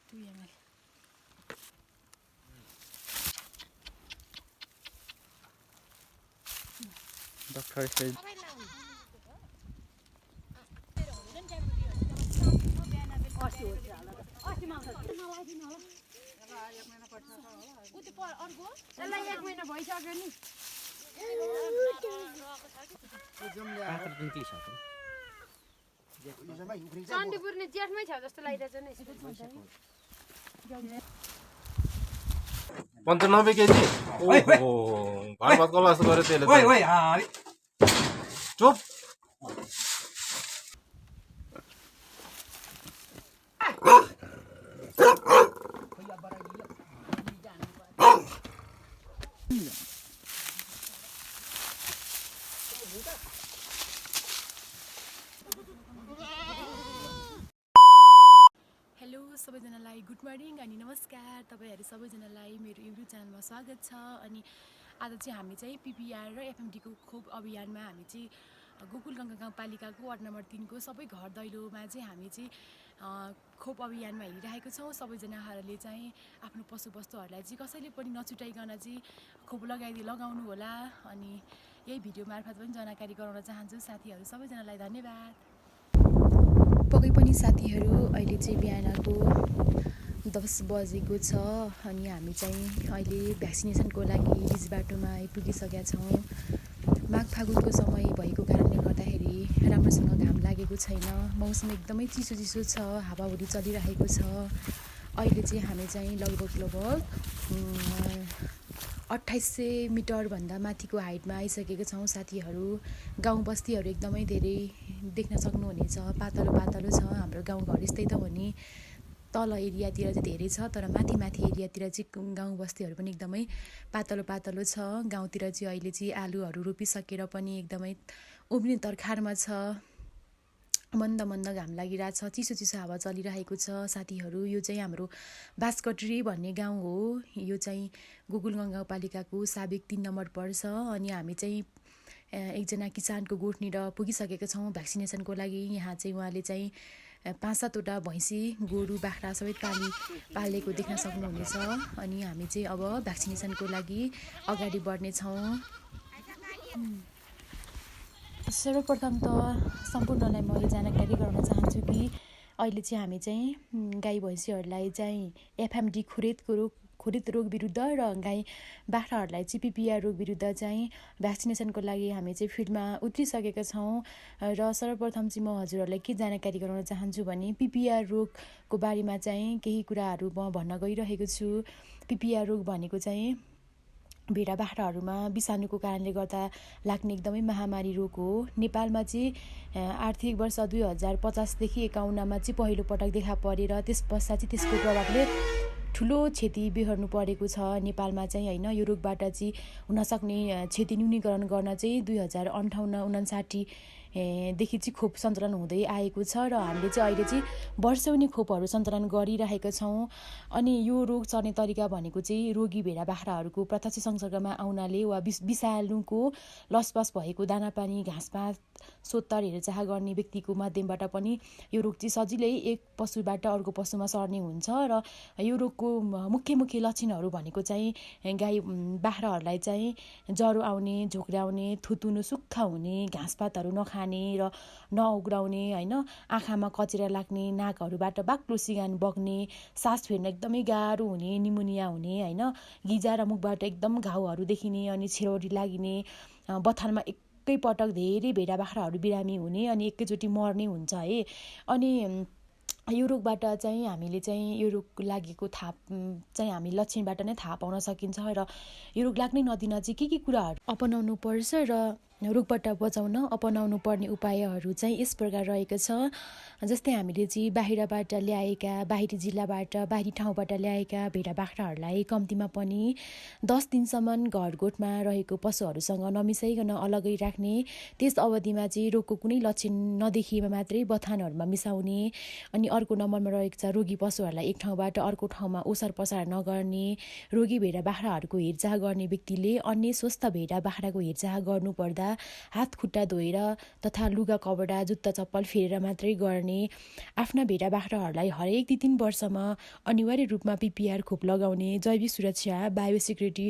Doctor said चण्डीपुरले जेठमै छ जस्तो लागिरहेछ नि 95 केजी ओहो घरमा कलास गरे त्यसले ओइ ओइ चुप हेलो सबैजनालाई गुड मर्निङ अनि नमस्कार तपाईहरु सबैजनालाई मेरो युट्युब च्यानलमा स्वागत छ अनि आज चाहिँ हामी चाहिँ पीपीआर र एफएमडी को खोप अभियानमा हामी चाहिँ गोकुलगङ्गा गाउँपालिकाको वार्ड नम्बर 3 को सबै घर दैलोमा चाहिँ हामी चाहिँ खोप अभियानमा हिँडिरहेको छौं सबैजनाहरूले चाहिँ आफ्नो पशुवस्तुहरूलाई चाहिँ कसैले पनि नछुटाइकन चाहिँ खोप लगाउनु होला अनि यही भिडियो मार्फत पनि जानकारी गराउन चाहन्छु साथीहरु सबैजनालाई धन्यवाद पक्कै पनि साथीहरु अहिले चाहिँ बिहानको 10 बजेको छ अनि हामी चाहिँ अहिले भ्याक्सिनेसनको लागि बीच बाटोमा आइपुगिसकेका छौं माघ फागुनको समय भएको कारणले गर्दाखेरि राम्रोसँग घाम लागेको छैन मौसम एकदमै चिसो छ हावाहुरी चलिरहेको छ अहिले चाहिँ हामी चाहिँ लगभग 2800 मिटर भन्दा माथिको हाइटमा आइसकेका छौं साथीहरु गाउँ बस्तीहरु एकदमै धेरै देख्न सक्नुहुनेछ पातलो छ हाम्रो गाउँ घर यस्तै त हो नि तल एरियातिर चाहिँ धेरै छ तर माथि एरियातिर चाहिँ गाउँ बस्तीहरु पनि एकदमै पातलो छ गाउँतिर चाहिँ अहिले चाहिँ आलुहरु रोपिसकेर पनि एकदमै उब्ने तरखारमा छ मन्द घाम लागिरहेछ चिसो हावा चलिरहेको छ साथीहरु यो चाहिँ हाम्रो बास्कटरी भन्ने गाउँ हो यो चाहिँ गोकुलगङ्गा गाउँपालिकाको साबिक 3 नम्बर पर्छ अनि हामी चाहिँ एकजना किसानको गोठनिर पुगिसकेका छौं भ्याक्सिनेसनको लागि यहाँ चाहिँ उहाँले चाहिँ 5-7 वटा भैँसी गोरु बाख्रा सबै पालेको देख्न सक्नुहुनेछ अनि हामी चाहिँ अब भ्याक्सिनेसनको लागि अगाडि बढ्ने छौं सर्वप्रथम त सम्पूर्णलाई म यो जानकारी गराउन चाहन्छु कि अहिले चाहिँ हामी चाहिँ गाई भैँसीहरूलाई चाहिँ एफएमडी खुरिद रोग विरुद्ध र गाई बाख्राहरूलाई चाहिँ पीपीआर रोग विरुद्ध चाहिँ भ्याक्सिनेसनको लागि हामी चाहिँ फिल्डमा उत्रिसकेका छौं र सर्वप्रथम चाहिँ म हजुरहरूलाई के जानकारी गराउन चाहन्छु भने पीपीआर रोगको बारेमा चाहिँ केही कुराहरू म भन्न गइरहेको छु पीपीआर रोग भनेको चाहिँ भेडा बाख्राहरूमा विषाणुको कारणले गर्दा लाग्ने एकदमै महामारी रोग हो नेपालमा चाहिँ आर्थिक वर्ष 2050 देखि 51 मा चाहिँ पहिलो पटक देखा परेर त्यसपश्चात चाहिँ त्यसको प्रभावले ठुलो क्षति बिहोर्नु परेको छ नेपालमा चाहिँ हैन यो रोगबाट चाहिँ हुन सक्ने क्षति न्यूनीकरण गर्न चाहिँ 2058-59 देखि चाहिँ खोप सञ्चालन हुँदै आएको छ र हामीले चाहिँ अहिले चाहिँ वर्षौनी खोपहरू सञ्चालन गरिरहेका छौं अनि यो रोग सर्ने तरिका भनेको चाहिँ रोगी भेडा बाख्राहरूको प्रत्यक्ष संसर्गमा आउनाले वा विषालुको लसपस भएको दानापानी घाँसपात सोत्तर हेरचाह गर्ने व्यक्तिको माध्यमबाट पनि यो रोग चाहिँ सजिलै एक पशुबाट अर्को पशुमा सर्ने हुन्छ र यो रोगको मुख्य लक्षणहरू भनेको चाहिँ गाई बाख्राहरूलाई चाहिँ ज्वरो आउने झोक्राउने थुतुनु सुक्खा हुने घाँसपातहरू नखाने र नउग्राउने हैन आँखामा कचेरा लाग्ने नाकहरुबाट बाक्लो सिगान बग्ने सास फेर्न एकदमै गाह्रो हुने निमोनिया हुने हैन गिजा र मुखबाट एकदम घाउहरू देखिने अनि छिरोडी लाग्ने बथानमा एकै पटक धेरै भेडा बाख्राहरू बिरामी हुने अनि एकैचोटी मर्ने हुन्छ है अनि यो रोगबाट चाहिँ हामीले चाहिँ यो रोग लागेको थाहा चाहिँ हामी लक्षणबाट नै थाहा पाउन सकिन्छ र यो रोग लाग्नै नदिन चाहिँ के कुराहरू अपनाउनु पर्छ र रोगबाट बचाउन अपनाउनु पर्ने उपायहरू चाहिँ यस प्रकार रहेको छ जस्तै हामीले चाहिँ बाहिरबाट ल्याएका बाहिरी जिल्लाबाट बाहिरी ठाउँबाट ल्याएका भेडा बाख्राहरूलाई कम्तीमा पनि 10 दिनसम्म घरगोठमा रहेको पशुहरूसँग नमिसाइकन अलगै राख्ने त्यस अवधिमा चाहिँ रोगको कुनै लक्षण नदेखिएमा मात्रै बथानहरूमा मिसाउने अनि अर्को नम्बरमा रहेको छ रोगी पशुहरूलाई एक ठाउँबाट अर्को ठाउँमा ओसार पसार नगर्ने रोगी भेडा बाख्राहरूको हेरचाह गर्ने व्यक्तिले अन्य स्वस्थ भेडा बाख्राको हेरचाह गर्नुपर्दा हात खुट्टा धोएर तथा लुगा कपडा जुत्ता चप्पल फेरेर मात्रै गर्ने, आफ्ना भेडा बाख्राहरूलाई हरेक 2-3 वर्षमा अनिवार्य रूपमा PPR खोप लगाउने, जैविक सुरक्षा बायोसिक्युरिटी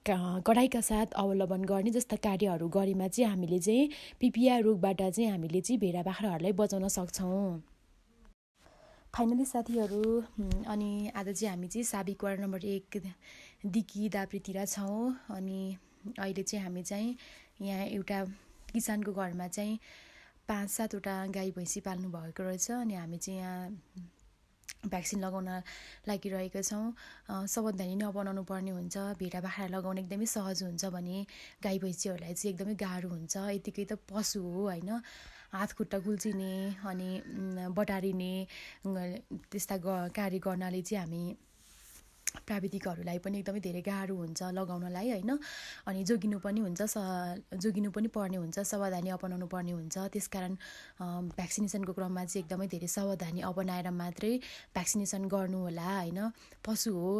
कडाइका साथ अवलम्बन गर्ने जस्ता कार्यहरू गरेमा चाहिँ हामीले चाहिँ PPR रोगबाट चाहिँ हामीले चाहिँ भेडा बाख्राहरूलाई बचाउन सक्छौँ। फाइनली साथीहरू, अनि आज चाहिँ हामी चाहिँ साबिक वार्ड नम्बर 1 दिकी दाप्रीतिर छौँ। अनि अहिले चाहिँ हामी चाहिँ यहाँ एउटा किसानको घरमा चाहिँ 5-7वटा गाई भैँसी पाल्नु भएको रहेछ। अनि हामी चाहिँ यहाँ भ्याक्सिन लगाउन लागिरहेका छौँ। सावधानी नै अपनाउनु पर्ने हुन्छ। भेडा बाख्रा लगाउन एकदमै सहज हुन्छ भने गाई भैँसीहरूलाई चाहिँ एकदमै गाह्रो हुन्छ। यतिकै त पशु हो होइन, हात खुट्टा कुल्चिने अनि बटारिने त्यस्ता कार्य गर्नाले चाहिँ हामी प्राविधिकहरूलाई पनि एकदमै धेरै गाह्रो हुन्छ लगाउनलाई होइन। अनि जोगिनु पनि पर्ने हुन्छ, सावधानी अपनाउनु पर्ने हुन्छ। त्यसकारण भ्याक्सिनेसनको क्रममा चाहिँ एकदमै धेरै सावधानी अपनाएर मात्रै भ्याक्सिनेसन गर्नु होला होइन। पशु हो,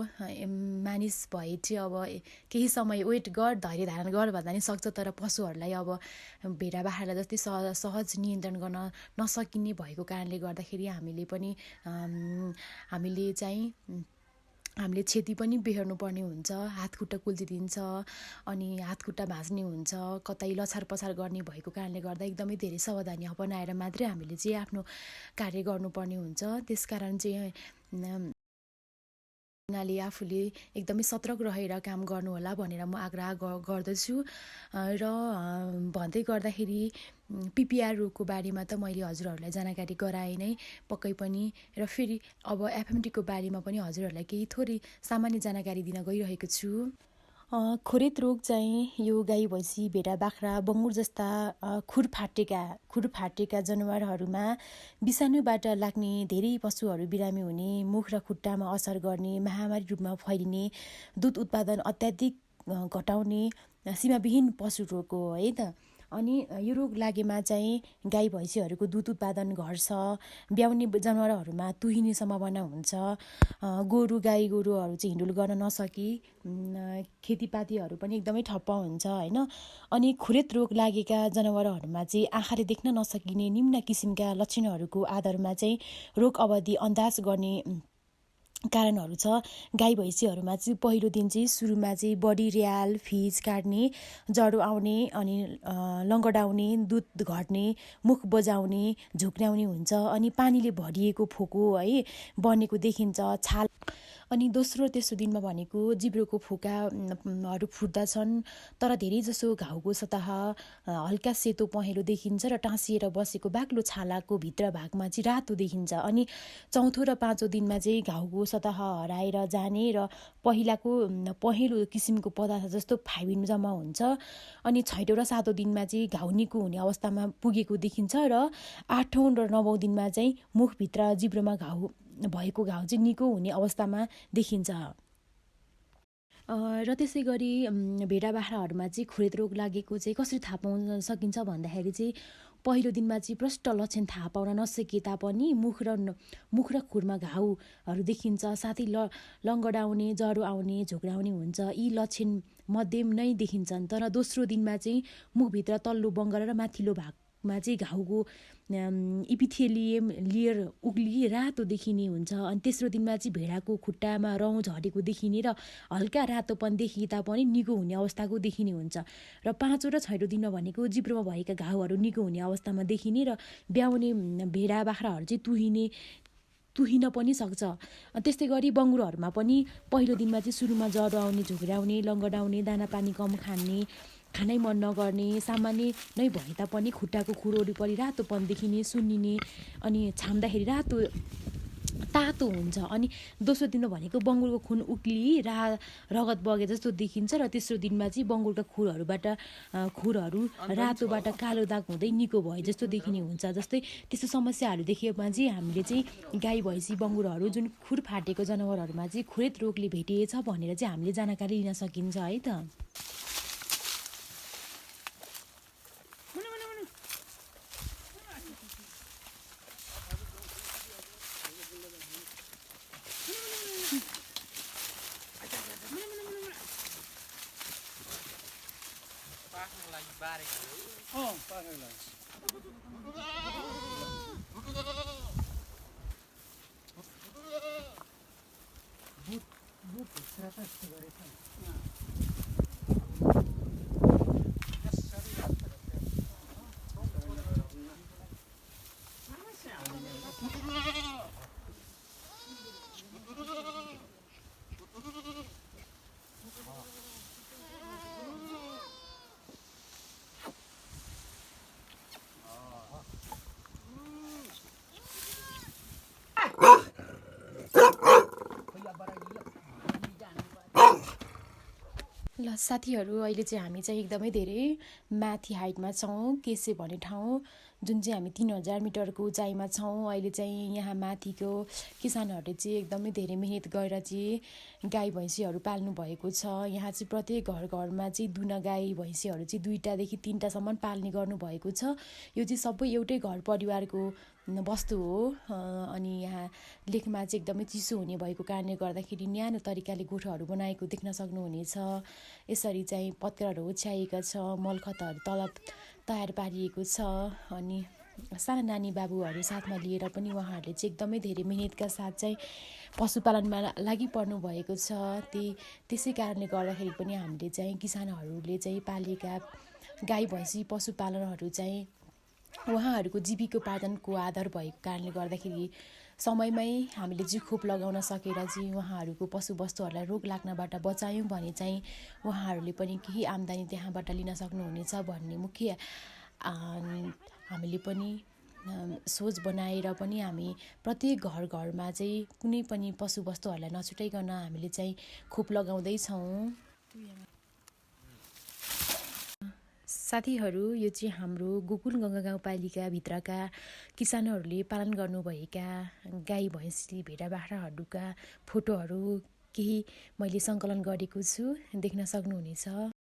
मानिस भए चाहिँ अब केही समय वेट गर, धैर्य धारण गर भन्दा नि सक्छ, तर पशुहरूलाई अब भेडा बाख्रालाई जस्तै सहज नियन्त्रण गर्न नसकिने भएको कारणले गर्दाखेरि हामीले क्षति पनि बेहोर्नु पर्ने हुन्छ। हात खुट्टा कुल्चिदिन्छ अनि हात खुट्टा भाँच्ने हुन्छ, कतै लछार पछार गर्ने भएको कारणले गर्दा एकदमै धेरै सावधानी अपनाएर मात्रै हामीले चाहिँ आफ्नो कार्य गर्नुपर्ने हुन्छ। त्यसकारण चाहिँ आफूले एकदमै सतर्क रहेर काम गर्नु होला भनेर म आग्रह गर्दछु। र भन्दै गर्दाखेरि PPR रोगको बारेमा त मैले हजुरहरूलाई जानकारी गराएँ नै पक्कै पनि, र फेरि अब FMDको बारेमा पनि हजुरहरूलाई केही थोरै सामान्य जानकारी दिन गइरहेको छु। खुरित रोग चाहिँ यो गाई भैँसी भेडा बाख्रा बङ्गुर जस्ता खुर फाटेका जनावरहरूमा विषाणुबाट लाग्ने, धेरै पशुहरू बिरामी हुने, मुख र खुट्टामा असर गर्ने, महामारी रूपमा फैलिने, दुध उत्पादन अत्याधिक घटाउने सीमाविहीन पशु रोग हो है त। अनि यो रोग लागेमा चाहिँ गाई भैँसीहरूको दुध उत्पादन घट्छ, ब्याउने जनावरहरूमा तुहिने सम्भावना हुन्छ, गाई गोरुहरू चाहिँ हिँडुल गर्न नसकी खेतीपातीहरू पनि एकदमै ठप्प हुन्छ होइन। अनि खुरेत रोग लागेका जनावरहरूमा चाहिँ आँखाले देख्न नसकिने निम्न किसिमका लक्षणहरूको आधारमा चाहिँ रोग अवधि अन्दाज गर्ने कारणहरू छ। गाई भैँसीहरूमा चाहिँ पहिलो दिन चाहिँ सुरुमा चाहिँ बडी र्याल, फिज काट्ने, जरो आउने, अनि लङ्गडाउने, दुध घट्ने, मुख बजाउने, झुक्र्याउने हुन्छ। अनि पानीले भरिएको फोको है बनेको देखिन्छ, छाल। अनि दोस्रो तेस्रो दिनमा भनेको जिब्रोको फोकाहरू फुट्दछन्, तर धेरै जसो घाउको सतह हल्का सेतो पहेँलो देखिन्छ र टाँसिएर बसेको बाक्लो छालाको भित्र भागमा चाहिँ रातो देखिन्छ। अनि चौथो र पाँचौँ दिनमा चाहिँ घाउको सतह हराएर जाने र पहिलाको पहेँलो किसिमको पदार्थ जस्तो फाइबिन जम्मा हुन्छ। अनि छैटौँ र सातौँ दिनमा चाहिँ घाउ निको हुने अवस्थामा पुगेको देखिन्छ र 8औँ र 9औँ दिनमा चाहिँ मुखभित्र जिब्रोमा भएको घाउ चाहिँ निको हुने अवस्थामा देखिन्छ। र त्यसै गरी भेडा बाख्राहरूमा चाहिँ खुरेत रोग लागेको चाहिँ कसरी थाहा पाउन सकिन्छ भन्दाखेरि चाहिँ पहिलो दिनमा चाहिँ प्रष्ट लक्षण थाहा पाउन नसके तापनि मुख र खुरमा घाउहरू देखिन्छ, साथै लङ्गडाउने, जरो आउने, झोक्राउने हुन्छ। यी लक्षण मध्यम नै देखिन्छन्। तर दोस्रो दिनमा चाहिँ मुखभित्र तल्लो बङ्गरा र माथिल्लो भागमा चाहिँ घाउको इपिथेलियम लेयर उक्ली रातो देखिने हुन्छ। अनि तेस्रो दिनमा चाहिँ भेडाको खुट्टामा रौँ झरेको देखिने र हल्का रातोपन देखिए तापनि निको हुने अवस्थाको देखिने हुन्छ। र पाँचौँ र छैटौँ दिनमा भनेको जिब्रोमा भएका घाउहरू निको हुने अवस्थामा देखिने र ब्याउने भेडा बाख्राहरू चाहिँ तुहिन पनि सक्छ। त्यस्तै गरी बङ्गुरोहरूमा पनि पहिलो दिनमा चाहिँ सुरुमा जरो आउने, झुक्र्याउने, लङ्गडाउने, दाना पानी कम खाने, खानै मन नगर्ने, सामान्य नै भए तापनि खुट्टाको खुर वरिपरि रातोपन देखिने, सुन्निने, अनि छाम्दाखेरि तातो हुन्छ। अनि दोस्रो दिनमा भनेको बङ्गुरको खुन उक्ली रगत बगे जस्तो देखिन्छ। र तेस्रो दिनमा चाहिँ बङ्गुरका खुरहरू रातोबाट कालो दाग हुँदै निको भए जस्तो देखिने हुन्छ। जस्तै त्यस्तो समस्याहरू देखिएमा चाहिँ हामीले चाहिँ गाई भैँसी बङ्गुरहरू जुन खुर फाटेको जनावरहरूमा चाहिँ खुरेत रोगले भेटिएछ भनेर चाहिँ हामीले जानकारी लिन सकिन्छ है त। Like ल साथीहरू अहिले चाहिँ हामी चाहिँ एकदमै धेरै माथि हाइटमा छौँ केसे भन्ने ठाउँ जुन चाहिँ हामी 3000 मिटरको उचाइमा छौँ। अहिले चाहिँ यहाँ माथिको किसानहरूले चाहिँ एकदमै धेरै मेहनत गरेर चाहिँ गाई भैँसीहरू पाल्नु भएको छ। यहाँ चाहिँ प्रत्येक घरमा चाहिँ दुना गाई भैँसीहरू चाहिँ 2टादेखि 3टासम्म पाल्ने गर्नुभएको छ। यो चाहिँ सबै एउटै घर परिवारको वस्तु हो। अनि यहाँ लेखमा चाहिँ एकदमै चिसो हुने भएको कारणले गर्दाखेरि न्यानो तरिकाले गोठहरू बनाएको देख्न सक्नुहुनेछ। यसरी चाहिँ पत्रहरू ओछ्याइएका छ, मलखतहरू तल तयार पारिएको छ। अनि साना नानी बाबुहरू साथमा लिएर पनि उहाँहरूले चाहिँ एकदमै धेरै मेहनतका साथ चाहिँ पशुपालनमा लागि पर्नु भएको छ। त्यसै कारणले गर्दाखेरि पनि हामीले चाहिँ किसानहरूले चाहिँ पालेका गाई भैँसी पशुपालनहरू चाहिँ उहाँहरूको जीविकोपार्जनको आधार भएको कारणले गर्दाखेरि समयमै हामीले चाहिँ खोप लगाउन सकेर चाहिँ उहाँहरूको पशुवस्तुहरूलाई रोग लाग्नबाट बचायौँ भने चाहिँ उहाँहरूले पनि केही आम्दानी त्यहाँबाट लिन सक्नुहुनेछ भन्ने मुख्य हामीले पनि सोच बनाएर पनि हामी प्रत्येक घरमा चाहिँ कुनै पनि पशुवस्तुहरूलाई नछुटाइकन हामीले चाहिँ खोप लगाउँदैछौँ। साथीहरू यो चाहिँ हाम्रो गोकुलगङ्गा गाउँपालिकाभित्रका किसानहरूले पालन गर्नुभएका गाई भैँसी भेडा बाख्राहरूका फोटोहरू केही मैले सङ्कलन गरेको छु, देख्न सक्नुहुनेछ।